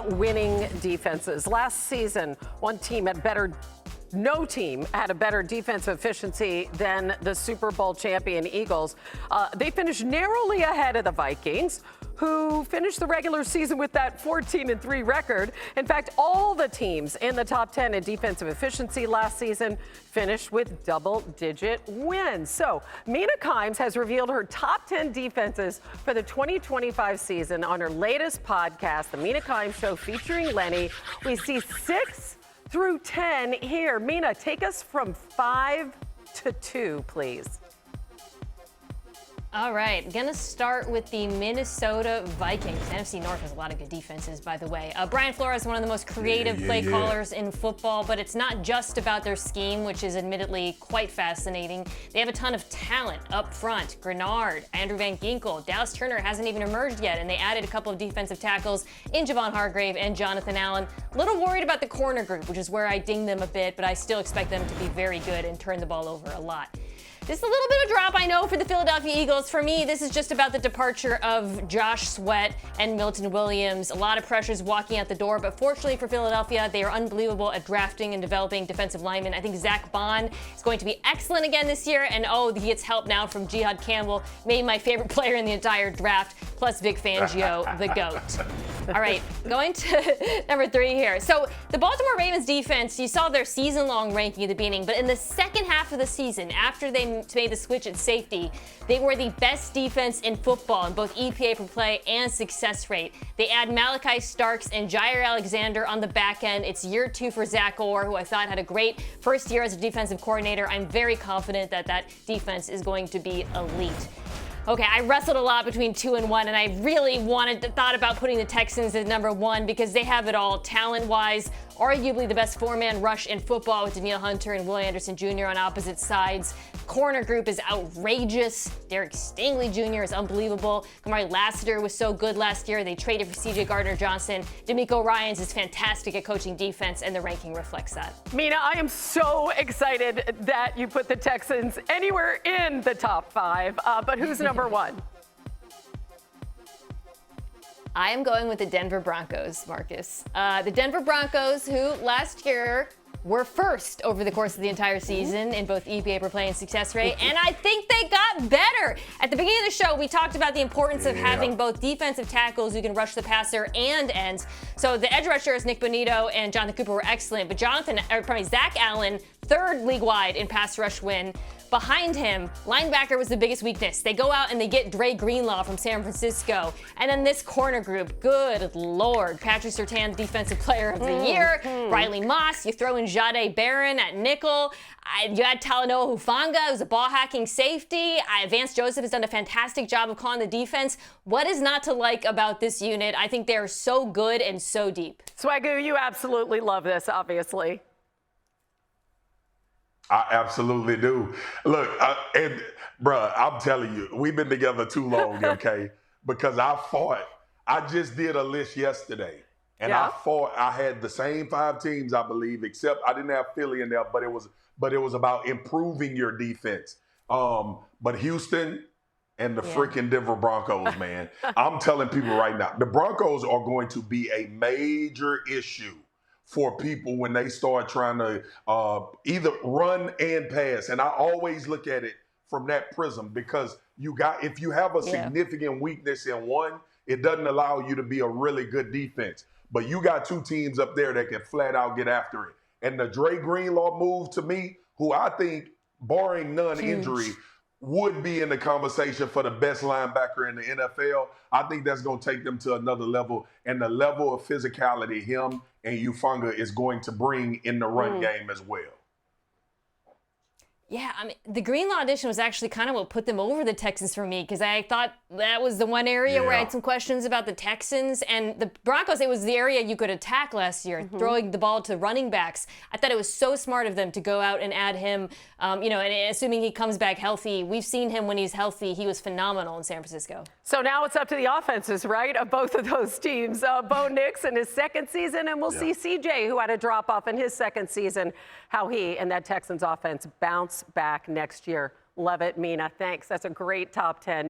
about winning defenses. Last season, no team had a better defensive efficiency than the Super Bowl champion Eagles. They finished narrowly ahead of the Vikings, who finished the regular season with that 14-3 record. In fact, all the teams in the top 10 in defensive efficiency last season finished with double-digit wins. So Mina Kimes has revealed her top 10 defenses for the 2025 season on her latest podcast, The Mina Kimes Show, featuring Lenny. We see 6 through 10 here. Mina, take us from 5 to 2, please. All right, gonna start with the Minnesota Vikings. NFC North has a lot of good defenses, by the way. Brian Flores is one of the most creative play callers in football, but it's not just about their scheme, which is admittedly quite fascinating. They have a ton of talent up front. Grenard, Andrew Van Ginkel, Dallas Turner hasn't even emerged yet, and they added a couple of defensive tackles in Javon Hargrave and Jonathan Allen. A little worried about the corner group, which is where I ding them a bit, but I still expect them to be very good and turn the ball over a lot. Just a little bit of drop, I know, for the Philadelphia Eagles. For me, this is just about the departure of Josh Sweat and Milton Williams. A lot of pressures walking out the door, but fortunately for Philadelphia, they are unbelievable at drafting and developing defensive linemen. I think Zach Bond is going to be excellent again this year, and he gets help now from Jihad Campbell, maybe my favorite player in the entire draft, plus Vic Fangio, the GOAT. All right, going to number 3 here. So the Baltimore Ravens defense, you saw their season-long ranking at the beginning, but in the second half of the season, after they made the switch at safety, they were the best defense in football in both EPA per play and success rate. They add Malachi Starks and Jair Alexander on the back end. It's year 2 for Zach Orr, who I thought had a great first year as a defensive coordinator. I'm very confident that that defense is going to be elite. Okay, I wrestled a lot between 2 and 1, and I really thought about putting the Texans at number 1 because they have it all talent-wise. Arguably the best 4-man rush in football with Danielle Hunter and Will Anderson Jr. on opposite sides. Corner group is outrageous. Derek Stingley Jr. is unbelievable. Kamari Lassiter was so good last year. They traded for C.J. Gardner-Johnson. D'Amico Ryans is fantastic at coaching defense, and the ranking reflects that. Mina, I am so excited that you put the Texans anywhere in the top 5, but who's number 1? I am going with the Denver Broncos, Marcus. The Denver Broncos, who last year were first over the course of the entire season in both EPA per play and success rate, and I think they got better. At the beginning of the show, we talked about the importance of having both defensive tackles who can rush the passer and ends. So the edge rushers, Nick Bonito and Jonathan Cooper, were excellent, but Zach Allen, 3rd league-wide in pass rush win. Behind him, linebacker was the biggest weakness. They go out and they get Dre Greenlaw from San Francisco. And then this corner group, good Lord. Patrick Surtain, Defensive Player of the Year. Riley Moss, you throw in Jade Barron at nickel. You had Talanoa Hufanga, who's a ball-hacking safety. Vance Joseph has done a fantastic job of calling the defense. What is not to like about this unit? I think they're so good and so deep. Swagu, you absolutely love this, obviously. I absolutely do. Look, bruh, I'm telling you, we've been together too long, okay? Because I just did a list yesterday, and I had the same 5 teams, I believe, except I didn't have Philly in there, but it was about improving your defense. But Houston and the freaking Denver Broncos, man, I'm telling people right now, the Broncos are going to be a major issue for people when they start trying to either run and pass. And I always look at it from that prism because if you have a significant weakness in one, it doesn't allow you to be a really good defense. But you got 2 teams up there that can flat out get after it. And the Dre Greenlaw move to me, who I think, barring none injury, would be in the conversation for the best linebacker in the NFL. I think that's going to take them to another level. And the level of physicality him and Hufanga is going to bring in the run game as well. Yeah, I mean, the Greenlaw addition was actually kind of what put them over the Texans for me because I thought that was the one area where I had some questions about the Texans. And the Broncos, it was the area you could attack last year, throwing the ball to running backs. I thought it was so smart of them to go out and add him, and assuming he comes back healthy. We've seen him when he's healthy. He was phenomenal in San Francisco. So now it's up to the offenses, right, of both of those teams. Bo Nix in his 2nd season, and we'll see CJ, who had a drop-off in his 2nd season, how he and that Texans offense bounce back next year. Love it, Mina. Thanks. That's a great top 10.